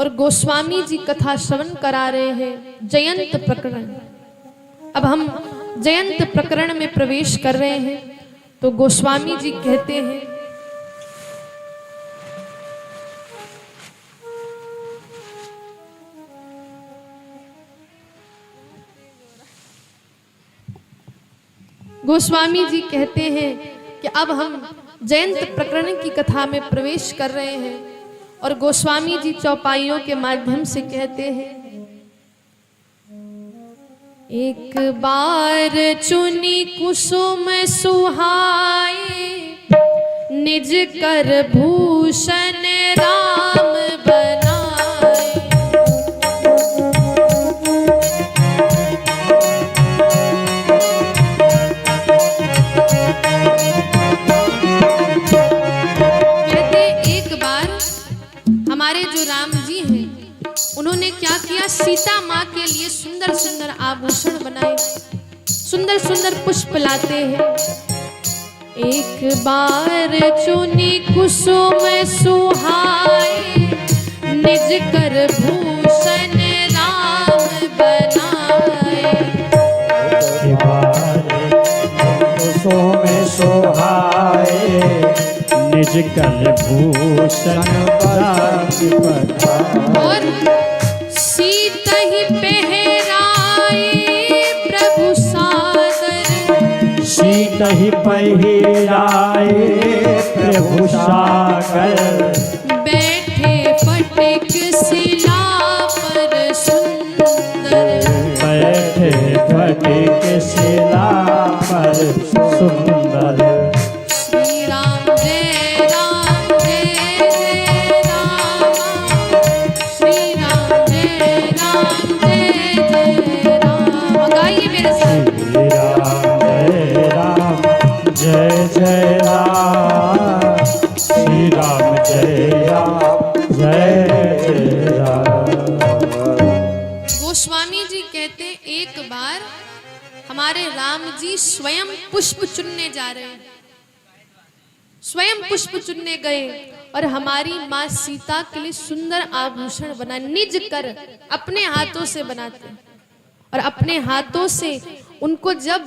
और गोस्वामी जी कथा श्रवण करा रहे हैं जयंत प्रकरण। अब हम जयंत प्रकरण में प्रवेश कर रहे हैं। तो गोस्वामी जी कहते हैं, गोस्वामी जी कहते हैं कि अब हम जयंत प्रकरण की कथा में प्रवेश कर रहे हैं। और गोस्वामी जी चौपाइयों के माध्यम से कहते हैं, एक बार चुनी कुसुम सुहाए, निज कर भूषण राम बनाए। कहते एक बार हमारे जो राम जी हैं उन्होंने क्या किया, सीता माँ के लिए सुंदर सुंदर आभूषण बनाए, सुंदर सुंदर पुष्प लाते हैं। एक बार चुनी कुसुम सुहाए, निज कर भूषण राम बनाए। एक बार कुसुम सुहाए, निज कर भूषण राम बनाए। और सीता ही पहराए प्रभु सागर, सीता ही पहिराए प्रभु सागर। बैठे फटिक शिला पर सुंदर, बैठे फटिक शिला पर सुंदर। श्री राम जय राम जय जय राम, श्री राम जय राम जय जय राम। गाइए मेरे साथ। श्री राम जय जय राम, श्री राम जय राम। गोस्वामी जी कहते एक बार हमारे राम जी स्वयं पुष्प चुनने जा रहे हैं, स्वयं पुष्प चुनने गए और हमारी माँ सीता के लिए सुंदर आभूषण बना, निज कर अपने हाथों से बनाते हैं। और अपने हाथों से उनको जब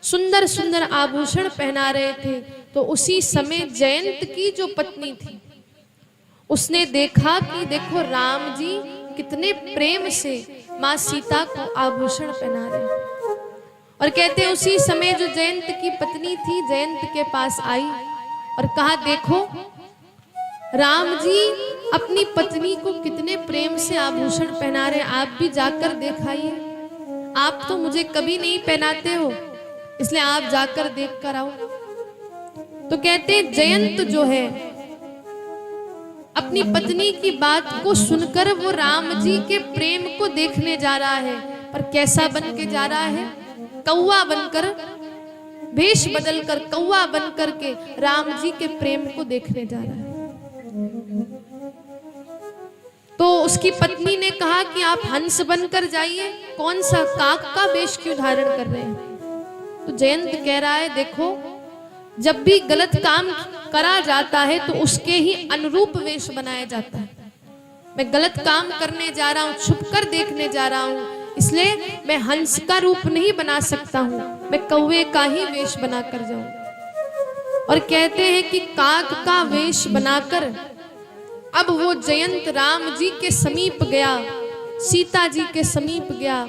सुंदर सुंदर आभूषण पहना रहे थे तो उसी समय जयंत की जो पत्नी थी उसने देखा कि देखो राम जी कितने प्रेम से माँ सीता को आभूषण पहना रहे हैं। और कहते उसी समय जो जयंत की पत्नी थी जयंत के पास आई और कहा, देखो राम जी अपनी पत्नी को कितने प्रेम से आभूषण पहना रहे हैं, आप भी जाकर दिखाइए। आप तो मुझे कभी नहीं पहनाते हो, इसलिए आप जाकर देख कर आओ। तो कहते जयंत जो है अपनी पत्नी की बात को सुनकर वो राम जी के प्रेम को देखने जा रहा है। पर कैसा बन के जा रहा है, कौवा बनकर, वेश बदलकर कौवा बनकर के राम जी के प्रेम को देखने जा रहा है। तो उसकी पत्नी ने कहा कि आप हंस बनकर जाइए, कौन सा काक का वेश क्यों धारण कर रहे हैं। तो जयंत कह रहा है, देखो जब भी गलत काम करा जाता है तो उसके ही अनुरूप वेश बनाया जाता है। मैं गलत काम करने जा रहा हूँ, छुपकर देखने जा रहा हूँ, इसलिए मैं हंस का रूप नहीं बना सकता हूँ, मैं कौवे का ही वेश बनाकर जाऊं। और कहते हैं कि काक का वेश बनाकर अब वो जयंत राम जी के समीप गया, सीता जी के समीप गया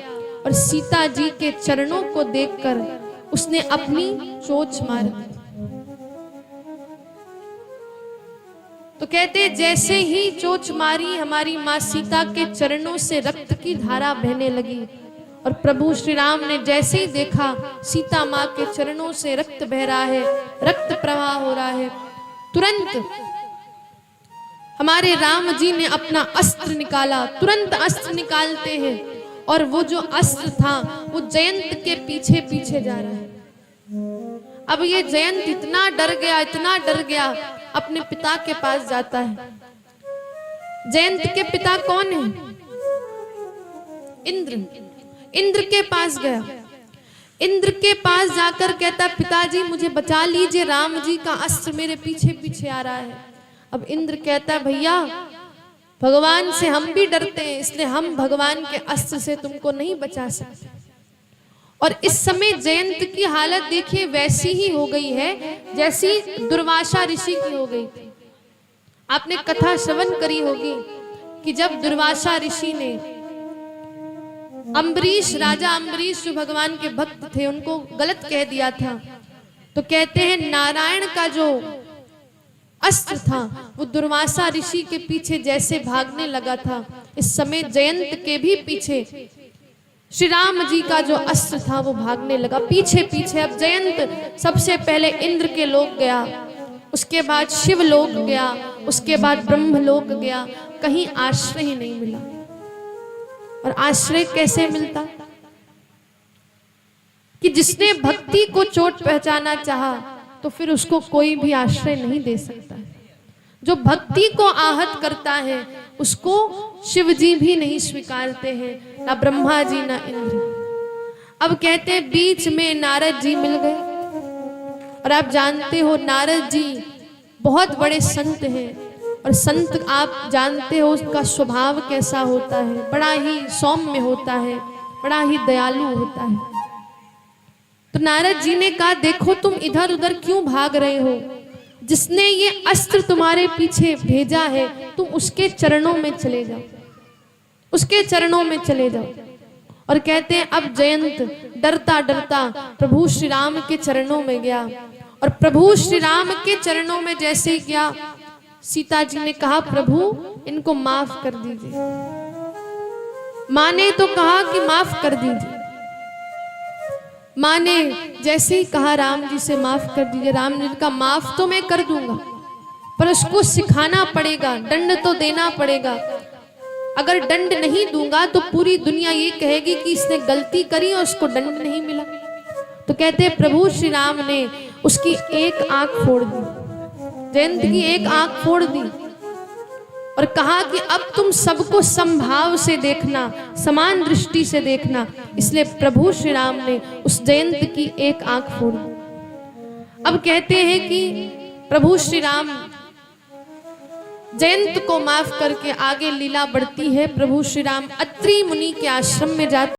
और सीता जी के चरणों को देखकर उसने अपनी चोंच मारी। तो कहते जैसे ही चोंच मारी हमारी माँ सीता के चरणों से रक्त की धारा बहने लगी। और प्रभु श्री राम ने जैसे ही देखा सीता माँ के चरणों से रक्त बह रहा है, रक्त प्रवाह हो रहा है, तुरंत हमारे राम जी ने अपना अस्त्र निकाला। तुरंत अस्त्र निकालते हैं और वो जो अस्त्र था वो जयंत के पीछे पीछे जा रहा है। अब ये जयंत इतना डर गया, इतना डर गया, अपने पिता के पास जाता है। जयंत के पिता कौन है? इंद्र। इंद्र के पास गया। इंद्र के पास जाकर कहता, पिताजी मुझे बचा लीजिए, राम जी का अस्त्र मेरे पीछे पीछे आ रहा है। अब इंद्र कहता, भैया भगवान से हम भी डरते हैं, इसलिए हम भगवान के अस्त्र से तुमको नहीं बचा सकते। और इस समय जयंत की हालत देखिए वैसी ही हो गई है जैसी दुर्वासा ऋषि की हो गई थी। आपने कथा श्रवण करी होगी कि जब दुर्वासा ऋषि ने अम्बरीश, राजा अम्बरीश जो भगवान के भक्त थे, उनको गलत कह दिया था, तो कहते हैं नारायण का जो अस्त्र था वो दुर्वासा ऋषि के पीछे जैसे भागने लगा था, इस समय जयंत के भी पीछे श्री राम जी का जो अस्त्र था वो भागने लगा पीछे पीछे। अब जयंत सबसे पहले इंद्र के लोक गया, उसके बाद शिव लोक गया, उसके बाद ब्रह्म लोक गया, कहीं आश्रय ही नहीं मिला। और आश्रय कैसे मिलता कि जिसने भक्ति को चोट पहचाना चाहा तो फिर उसको कोई भी आश्रय नहीं दे सकता। जो भक्ति को आहत करता है उसको शिव जी भी नहीं स्वीकारते हैं, ना ब्रह्मा जी ना इंद्र। अब कहते हैं बीच में नारद जी मिल गए, और आप जानते हो नारद जी बहुत बड़े संत हैं, और संत आप जानते हो उसका स्वभाव कैसा होता है, बड़ा ही सौम्य होता है, बड़ा ही दयालु होता है। तो नारद जी ने कहा देखो तुम इधर उधर क्यों भाग रहे हो, जिसने ये अस्त्र तुम्हारे पीछे भेजा है तुम उसके चरणों में चले जाओ, उसके चरणों में चले जाओ। और कहते हैं अब जयंत डरता डरता प्रभु श्री राम के चरणों में गया, और प्रभु श्री राम के चरणों में जैसे ही गया, सीता जी ने कहा प्रभु इनको माफ कर दीजिए। माँ ने तो कहा कि माफ कर दीजिए, माँ ने जैसे ही कहा राम जी से माफ कर दीजिए, राम जी ने कहा माफ तो मैं कर दूंगा पर उसको सिखाना पड़ेगा, दंड तो देना पड़ेगा। अगर दंड नहीं दूंगा तो पूरी दुनिया ये कहेगी कि इसने गलती करी और उसको दंड नहीं मिला। तो कहते हैं प्रभु श्री राम ने उसकी एक आंख फोड़ दी, जयंत की एक आंख फोड़ दी, और कहा कि अब तुम सबको समभाव से देखना, समान दृष्टि से देखना। इसलिए प्रभु श्री राम ने उस जयंत की एक आंख फोड़ दी। अब कहते हैं कि प्रभु श्री राम जयंत को माफ करके आगे लीला बढ़ती है। प्रभु श्री राम अत्रि मुनि के आश्रम में जाते